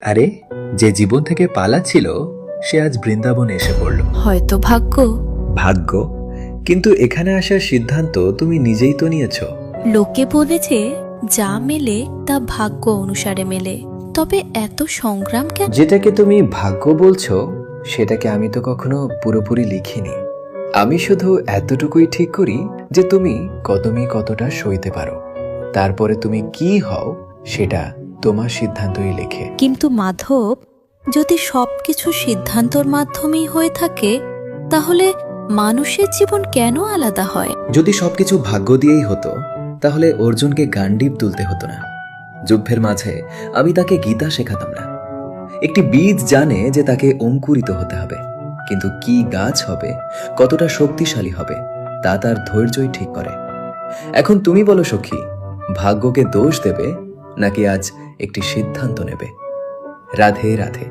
আরে, যে জীবন থেকে পালাচ্ছিল সে আজ বৃন্দাবনে এসে পড়ল। হয়তো ভাগ্য। ভাগ্য? কিন্তু এখানে আসার সিদ্ধান্ত তুমি নিজেই তো নিয়েছো। লোকে বলেছে যা মেলে তা ভাগ্য অনুসারে মেলে, তবে এত সংগ্রাম কেন? যেটাকে তুমি ভাগ্য বলছো সেটাকে আমি তো কখনো পুরোপুরি লিখিনি। আমি শুধু এতটুকুই ঠিক করি যে তুমি কদমে কতটা সইতে পারো, তারপরে তুমি কি হও সেটা তোমার সিদ্ধান্তই লেখে। কিন্তু মাধব, যদি সবকিছু সিদ্ধান্তর মাধ্যমেই হয়ে থাকে, তাহলে মানুষের জীবন কেন আলাদা হয়? যদি সবকিছু ভাগ্য দিয়েই হতো তাহলে অর্জুনকে গান্ডীব তুলতে হতো না। যুদ্ধের মাঝে আমি তাকে গীতা শেখাতাম না। একটি বীজ জানে যে তাকে অঙ্কুরিত হতে হবে, কিন্তু কি গাছ হবে, কতটা শক্তিশালী হবে তা তার ধৈর্যই ঠিক করে। এখন তুমি বলো সখী, ভাগ্যকে দোষ দেবে নাকি আজ একটি সিদ্ধান্ত নেবে? রাধে রাধে।